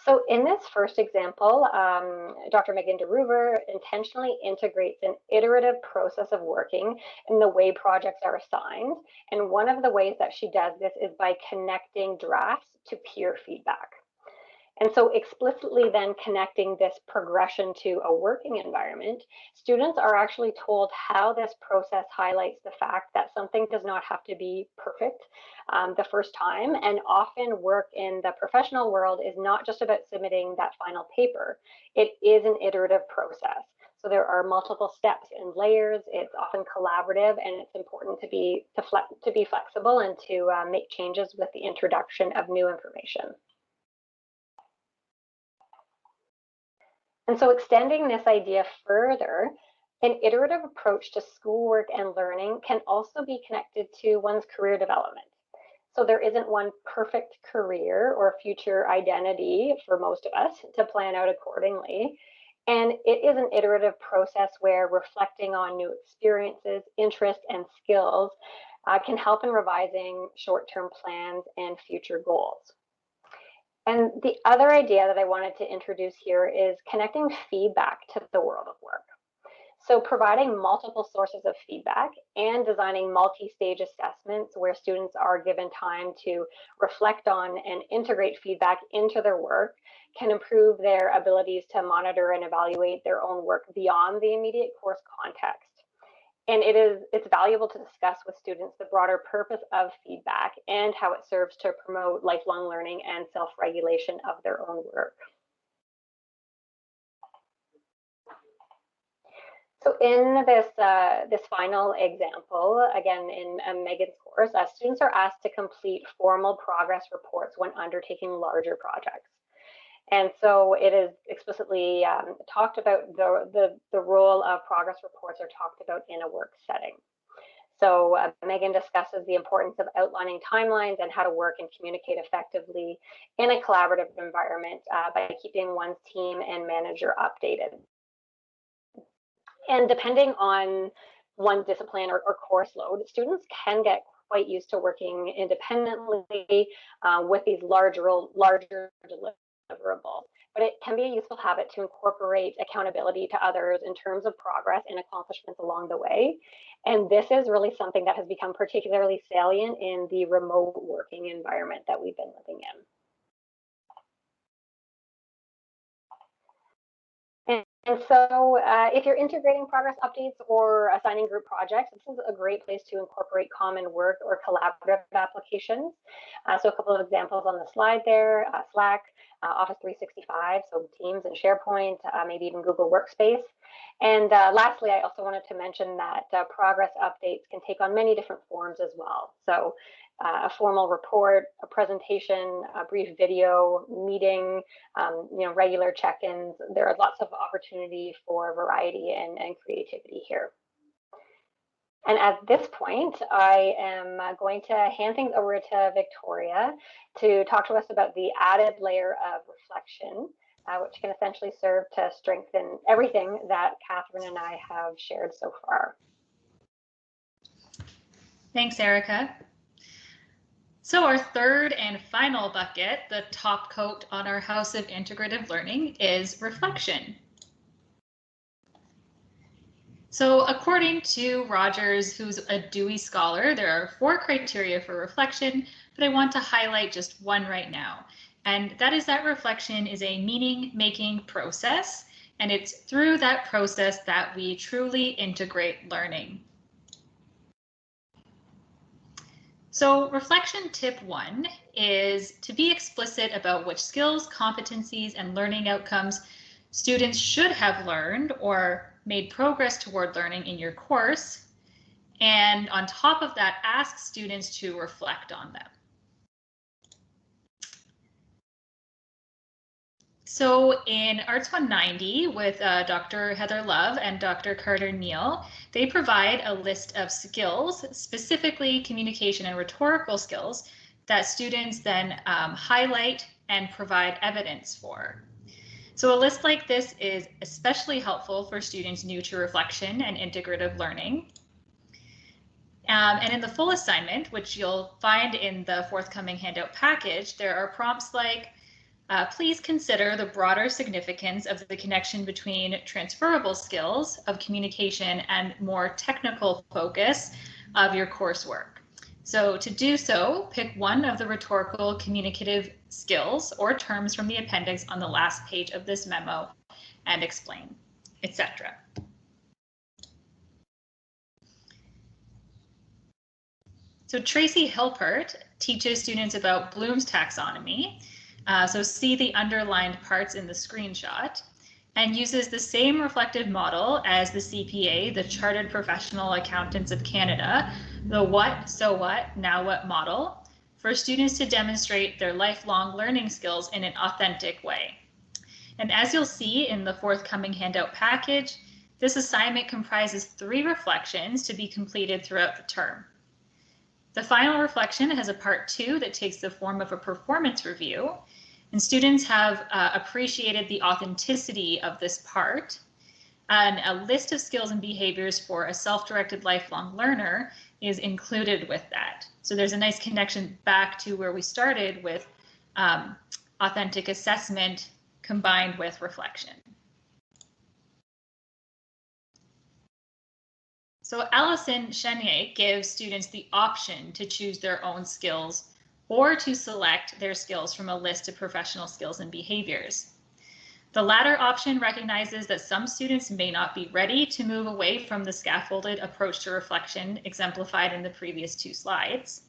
So in this first example, Dr. Megan DeRuver intentionally integrates an iterative process of working in the way projects are assigned. And one of the ways that she does this is by connecting drafts to peer feedback. And so explicitly then connecting this progression to a working environment, students are actually told how this process highlights the fact that something does not have to be perfect the first time. And often work in the professional world is not just about submitting that final paper. It is an iterative process. So there are multiple steps and layers. It's often collaborative, and it's important to be flexible and to make changes with the introduction of new information. And so extending this idea further, an iterative approach to schoolwork and learning can also be connected to one's career development. So there isn't one perfect career or future identity for most of us to plan out accordingly. And it is an iterative process where reflecting on new experiences, interests, and skills can help in revising short-term plans and future goals. And the other idea that I wanted to introduce here is connecting feedback to the world of work. So providing multiple sources of feedback and designing multi-stage assessments where students are given time to reflect on and integrate feedback into their work can improve their abilities to monitor and evaluate their own work beyond the immediate course context. And it's valuable to discuss with students the broader purpose of feedback and how it serves to promote lifelong learning and self-regulation of their own work. So in this final example, again in Megan's course, students are asked to complete formal progress reports when undertaking larger projects. And so it is explicitly talked about, the role of progress reports are talked about in a work setting. So Megan discusses the importance of outlining timelines and how to work and communicate effectively in a collaborative environment by keeping one's team and manager updated. And depending on one's discipline or course load, students can get quite used to working independently with these larger deliverables. But it can be a useful habit to incorporate accountability to others in terms of progress and accomplishments along the way. And this is really something that has become particularly salient in the remote working environment that we've been living in. And so if you're integrating progress updates or assigning group projects, this is a great place to incorporate common work or collaborative applications. So a couple of examples on the slide there, Slack, Office 365, so Teams and SharePoint, maybe even Google Workspace. And lastly, I also wanted to mention that progress updates can take on many different forms as well. So a formal report, a presentation, a brief video, meeting, regular check-ins. There are lots of opportunity for variety and creativity here. And at this point, I am going to hand things over to Victoria to talk to us about the added layer of reflection, which can essentially serve to strengthen everything that Catherine and I have shared so far. Thanks, Erica. So our third and final bucket, the top coat on our house of integrative learning, is reflection. So according to Rogers, who's a Dewey scholar, there are 4 criteria for reflection, but I want to highlight just one right now. And that is that reflection is a meaning-making process, and it's through that process that we truly integrate learning. So reflection tip 1 is to be explicit about which skills, competencies, and learning outcomes students should have learned or made progress toward learning in your course. And on top of that, ask students to reflect on them. So in Arts 190 with Dr. Heather Love and Dr. Carter Neal, they provide a list of skills, specifically communication and rhetorical skills, that students then highlight and provide evidence for. So a list like this is especially helpful for students new to reflection and integrative learning. And in the full assignment, which you'll find in the forthcoming handout package, there are prompts like, please consider the broader significance of the connection between transferable skills of communication and more technical focus of your coursework. So to do so, pick one of the rhetorical communicative skills or terms from the appendix on the last page of this memo and explain, etc. So Tracy Hilpert teaches students about Bloom's taxonomy. So see the underlined parts in the screenshot, and uses the same reflective model as the CPA, the Chartered Professional Accountants of Canada, the what, so what, now what model, for students to demonstrate their lifelong learning skills in an authentic way. And as you'll see in the forthcoming handout package, this assignment comprises 3 reflections to be completed throughout the term. The final reflection has a part 2 that takes the form of a performance review, and students have appreciated the authenticity of this part. And a list of skills and behaviors for a self-directed lifelong learner is included with that. So there's a nice connection back to where we started with authentic assessment combined with reflection. So Alison Chenier gives students the option to choose their own skills or to select their skills from a list of professional skills and behaviors. The latter option recognizes that some students may not be ready to move away from the scaffolded approach to reflection exemplified in the previous 2 slides.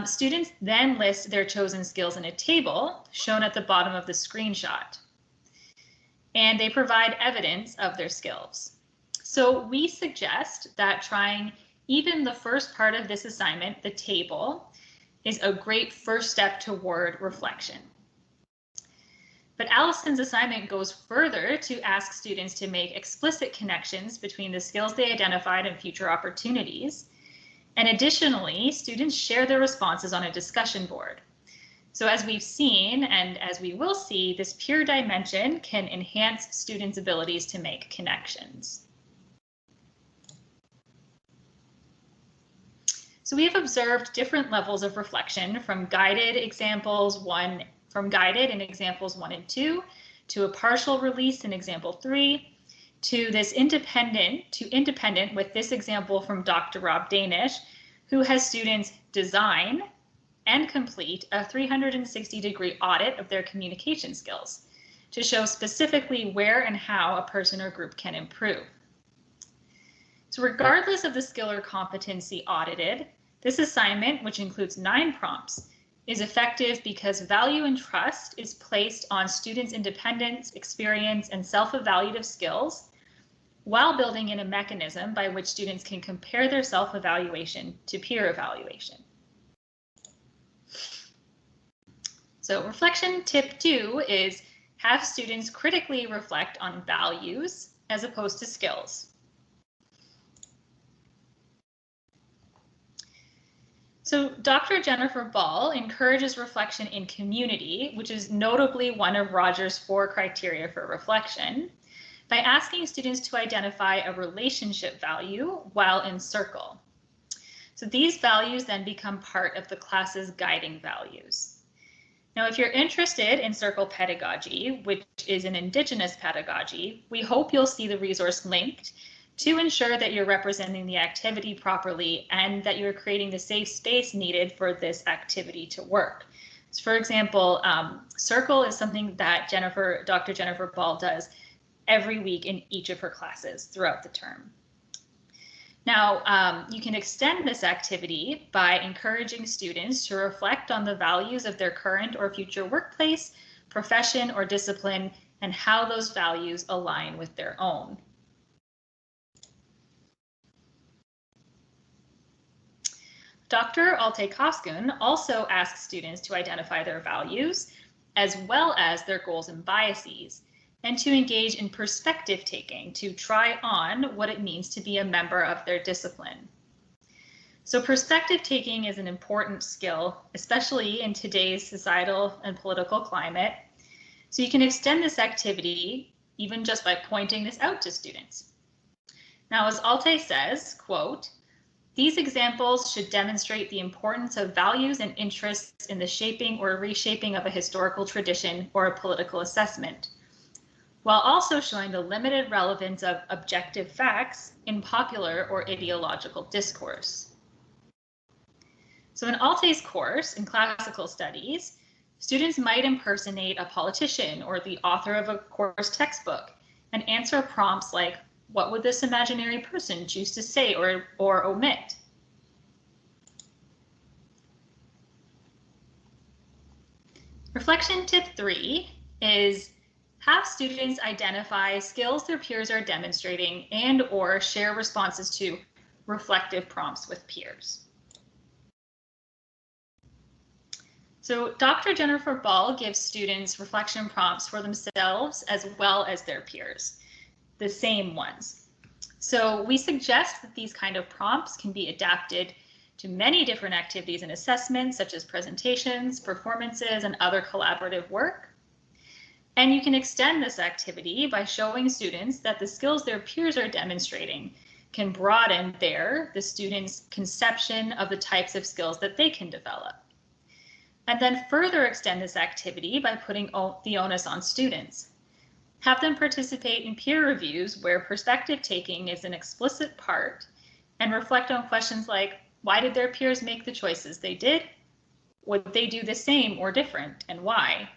Students then list their chosen skills in a table shown at the bottom of the screenshot, and they provide evidence of their skills. So we suggest that trying even the first part of this assignment, the table, is a great first step toward reflection. But Alison's assignment goes further to ask students to make explicit connections between the skills they identified and future opportunities. And additionally, students share their responses on a discussion board. So as we've seen, and as we will see, this peer dimension can enhance students' abilities to make connections. So we have observed different levels of reflection from guided in examples 1 and 2, to a partial release in example 3, to this independent with this example from Dr. Rob Danish, who has students design and complete a 360-degree audit of their communication skills to show specifically where and how a person or group can improve. So regardless of the skill or competency audited, this assignment, which includes 9 prompts, is effective because value and trust is placed on students' independence, experience, and self-evaluative skills, while building in a mechanism by which students can compare their self-evaluation to peer evaluation. So reflection tip 2 is have students critically reflect on values as opposed to skills. So Dr. Jennifer Ball encourages reflection in community, which is notably one of Rogers' 4 criteria for reflection, by asking students to identify a relationship value while in circle. So these values then become part of the class's guiding values. Now, if you're interested in circle pedagogy, which is an Indigenous pedagogy, we hope you'll see the resource linked to ensure that you're representing the activity properly and that you're creating the safe space needed for this activity to work. So for example, circle is something that Dr. Jennifer Ball does every week in each of her classes throughout the term. Now, you can extend this activity by encouraging students to reflect on the values of their current or future workplace, profession, or discipline, and how those values align with their own. Dr. Alte-Koskun also asks students to identify their values, as well as their goals and biases, and to engage in perspective taking to try on what it means to be a member of their discipline. So perspective taking is an important skill, especially in today's societal and political climate. So you can extend this activity even just by pointing this out to students. Now, as Alte says, quote, "These examples should demonstrate the importance of values and interests in the shaping or reshaping of a historical tradition or a political assessment, while also showing the limited relevance of objective facts in popular or ideological discourse." So in Alte's course in classical studies, students might impersonate a politician or the author of a course textbook and answer prompts like, what would this imaginary person choose to say or omit? Reflection tip 3 is have students identify skills their peers are demonstrating and or share responses to reflective prompts with peers. So Dr. Jennifer Ball gives students reflection prompts for themselves as well as their peers, the same ones. So we suggest that these kind of prompts can be adapted to many different activities and assessments, such as presentations, performances, and other collaborative work. And you can extend this activity by showing students that the skills their peers are demonstrating can broaden the students' conception of the types of skills that they can develop. And then further extend this activity by putting the onus on students. Have them participate in peer reviews where perspective taking is an explicit part, and reflect on questions like, why did their peers make the choices they did? Would they do the same or different, and why?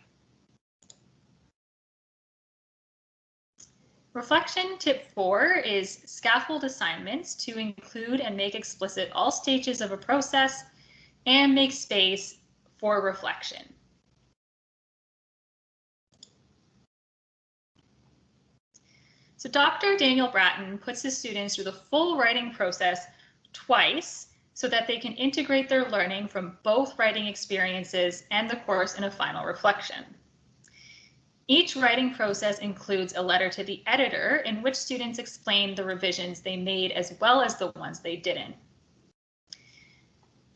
Reflection tip 4 is scaffold assignments to include and make explicit all stages of a process and make space for reflection. So Dr. Daniel Bratton puts his students through the full writing process twice so that they can integrate their learning from both writing experiences and the course in a final reflection. Each writing process includes a letter to the editor in which students explain the revisions they made as well as the ones they didn't.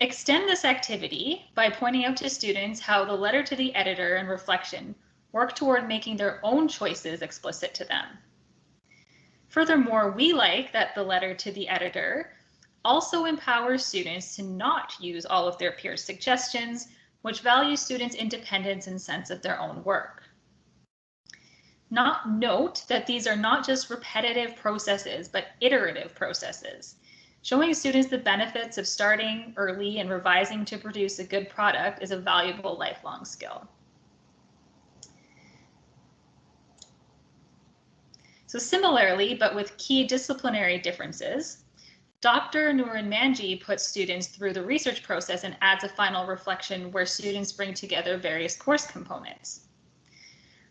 Extend this activity by pointing out to students how the letter to the editor and reflection work toward making their own choices explicit to them. Furthermore, we like that the letter to the editor also empowers students to not use all of their peers' suggestions, which values students' independence and sense of their own work. Note that these are not just repetitive processes, but iterative processes. Showing students the benefits of starting early and revising to produce a good product is a valuable lifelong skill. So similarly, but with key disciplinary differences, Dr. Nuran Manji puts students through the research process and adds a final reflection where students bring together various course components.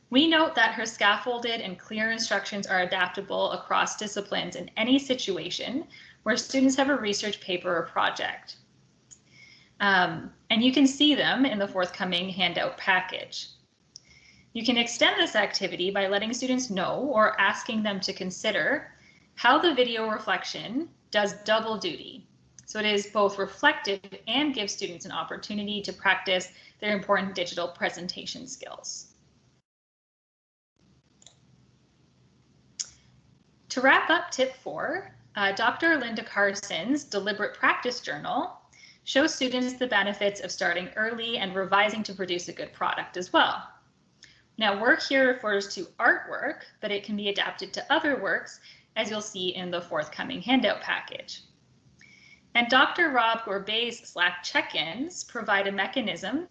We note that her scaffolded and clear instructions are adaptable across disciplines in any situation where students have a research paper or project. And and you can see them in the forthcoming handout package. You can extend this activity by letting students know or asking them to consider how the video reflection does double duty. So it is both reflective and gives students an opportunity to practice their important digital presentation skills. To wrap up tip 4, Dr. Linda Carson's Deliberate Practice Journal shows students the benefits of starting early and revising to produce a good product as well. Now, work here refers to artwork, but it can be adapted to other works, as you'll see in the forthcoming handout package. And Dr. Rob Gorbet's Slack check-ins provide a mechanism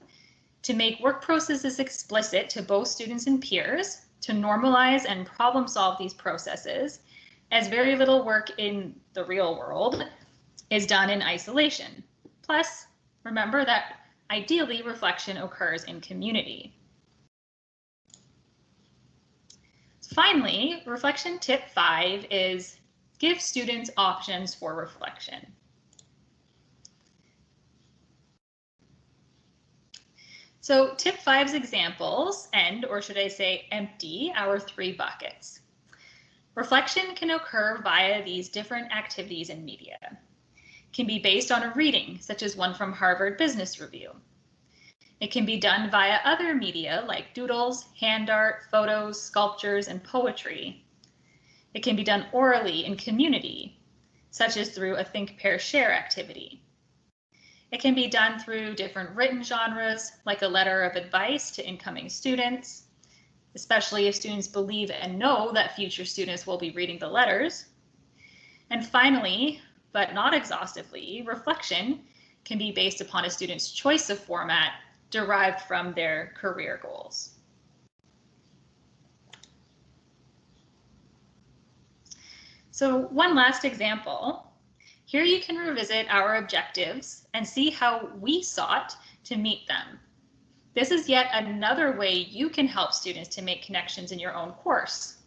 to make work processes explicit to both students and peers, to normalize and problem solve these processes, as very little work in the real world is done in isolation. Plus, remember that ideally reflection occurs in community. Finally, reflection tip 5 is give students options for reflection. So tip 5's examples end, or should I say empty, our 3 buckets. Reflection can occur via these different activities and media. It can be based on a reading, such as one from Harvard Business Review. It can be done via other media like doodles, hand art, photos, sculptures, and poetry. It can be done orally in community, such as through a Think, Pair, Share activity. It can be done through different written genres, like a letter of advice to incoming students, especially if students believe and know that future students will be reading the letters. And finally, but not exhaustively, reflection can be based upon a student's choice of format derived from their career goals. So one last example. Here you can revisit our objectives and see how we sought to meet them. This is yet another way you can help students to make connections in your own course.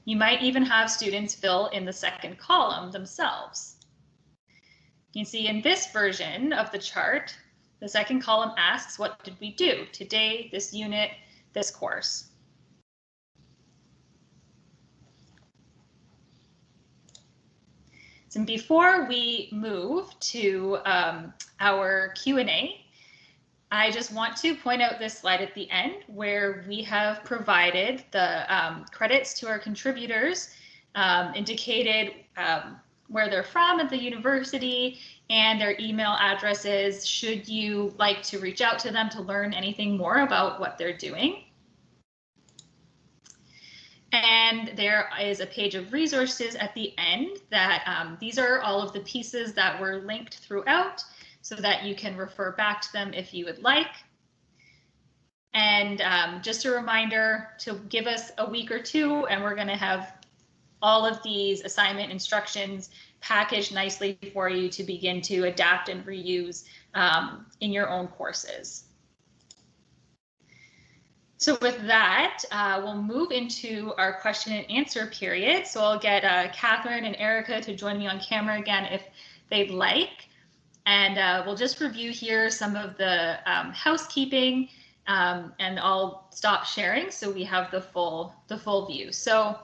You might even have students fill in the second column themselves. You can see in this version of the chart, the second column asks, what did we do today, this unit, this course? So before we move to our Q&A, I just want to point out this slide at the end where we have provided the credits to our contributors, indicated where they're from at the university, and their email addresses should you like to reach out to them to learn anything more about what they're doing. And there is a page of resources at the end that these are all of the pieces that were linked throughout so that you can refer back to them if you would like. And just a reminder to give us a week or two and we're going to have all of these assignment instructions packaged nicely for you to begin to adapt and reuse in your own courses. So with that, we'll move into our question and answer period. So I'll get Catherine and Erica to join me on camera again if they'd like. And we'll just review here some of the housekeeping and I'll stop sharing so we have the full view. So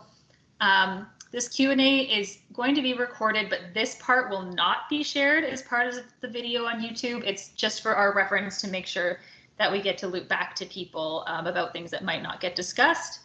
this Q&A is going to be recorded, but this part will not be shared as part of the video on YouTube. It's just for our reference to make sure that we get to loop back to people about things that might not get discussed.